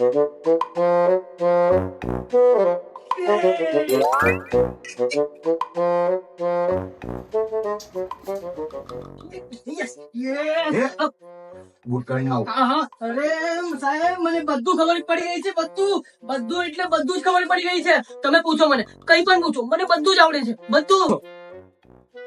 Yes yes boot કાઢીને આવો. હા અરે સાહેબ મને બધું ખબર પડી ગઈ છે બધું એટલે બધું જ ખબર પડી ગઈ છે તમે પૂછો મને કઈ પણ પૂછો મને બધું જ આવડે છે બધું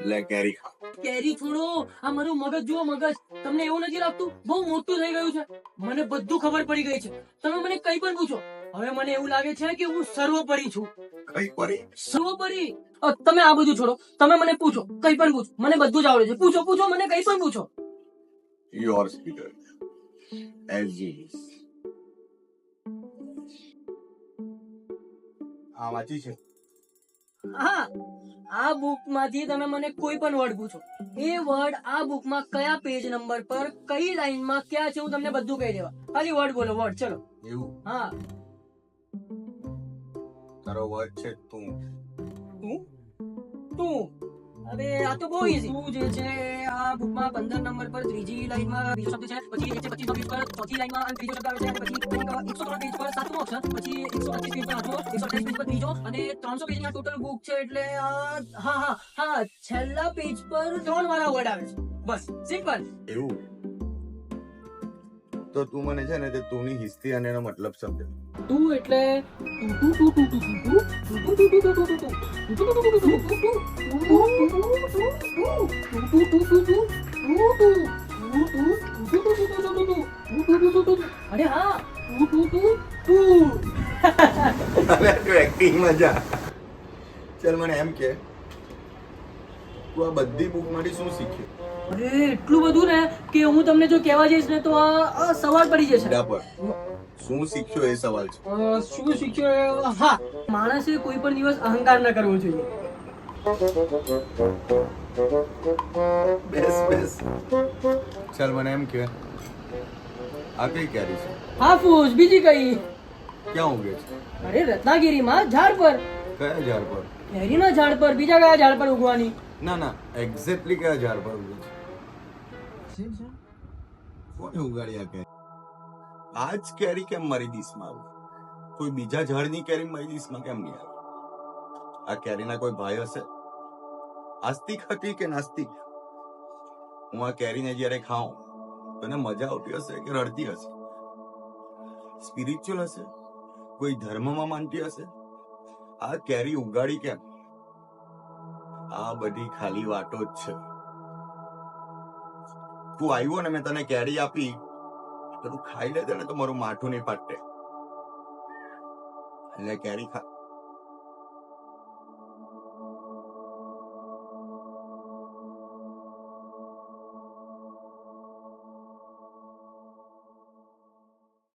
લે કેરી ખા. કેરી છોડો આ મારું મગજ જુઓ મગજ તમને એવું નથી લાગતું બહુ મોટું થઈ ગયું છે મને બધું ખબર પડી ગઈ છે તમે મને કઈ પણ પૂછો હવે મને એવું લાગે છે કે હું સર્વોપરી છું કઈ પરી? સર્વોપરી તમે આ બધું છોડો તમે મને પૂછો કઈ પણ પૂછો મને બધું જ આવડે છે પૂછો પૂછો મને કઈ પણ પૂછો યોર સ્પીકર એઝ જીસ. આ વાંચી છે? હા આ બુક માંથી તમે મને કોઈ પણ વર્ડ પૂછો એ વર્ડ આ બુક માં કયા પેજ નંબર પર કઈ લાઈન માં ક્યાં છે હું તમને બધું કહી દેવા ખાલી વર્ડ બોલો વર્ડ ચલો એવું? હા તારો વર્ડ છે તું. તું તું અરે આ તો બહુ ઈઝી તું જે છે આ બુક માં 15 નંબર પર ત્રીજી લાઈન માં બીજો શબ્દ છે પછી 125 પેજ પર ચોથી લાઈન માં ત્રીજો શબ્દ આવે છે અને પછી 103 પેજ પર સાતમો અક્ષર પછી 125 પેજ પર આઠમો 128 પેજ પર ત્રીજો અને 300 પેજ ની ટોટલ બુક છે એટલે હા હા હા છેલ્લા પેજ પર 3 વાળા વર્ડ આવે છે બસ સિમ્પલ એવું? તો તું મને છે ને તે તુંની હિસ્ટ્રી અને એનો મતલબ સમજ. તું એટલે અરે હા અરે તું એક્ટિંગ માં જા. ચાલ મને એમ કે તું આ બધી બુક માંથી શું શીખ્યું? અરે એટલું બધું ને કે હું તમને જો કહેવા જઈશ ને તો આ સવાલ પડી જશે સીધા પર શું શીખ્યો એ સવાલ છે. શું શીખ્યો હા માણસે કોઈ પણ દિવસ અહંકાર ન કરવો જોઈએ બેસ બેસ. ચાલ મને એમ કે આ કઈ કેરી છે? હાફૂસ બીજી કઈ ક્યાં ઉગે છે? અરે રત્નાગીરીમાં ઝાડ પર કયા ઝાડ પર? કેરીના ઝાડ પર બીજા કયા ઝાડ પર ઉગવાની ના ના એક્ઝેક્ટલી કયા ઝાડ પર ઉગે છે? કોને ઉગાડી આ કેરી? આ જ કેરી કેમ મારી ડીશમાં આવી? કોઈ બીજા ઝાડની કેરી મારી ડીશમાં કેમ નહીં આવી? આ કેરીના કોઈ ભાઈ હશે? આસ્તિક હતી કે નાસ્તિક? હું આ કેરીને જ્યારે ખાઉં તને મજા આવતી હશે કે રડતી હશે? સ્પિરિચ્યુઅલ હશે? કોઈ ધર્મમાં માનતી હશે? આ કેરી ઉગાડી કેમ? આ બધી ખાલી વાતો જ છે. તું આવ્યો ને મેં તને કેરી આપી તો તું ખાઈ લેજે ને તો મારું માથું નહીં ફાટે. એટલે કેરી ખા.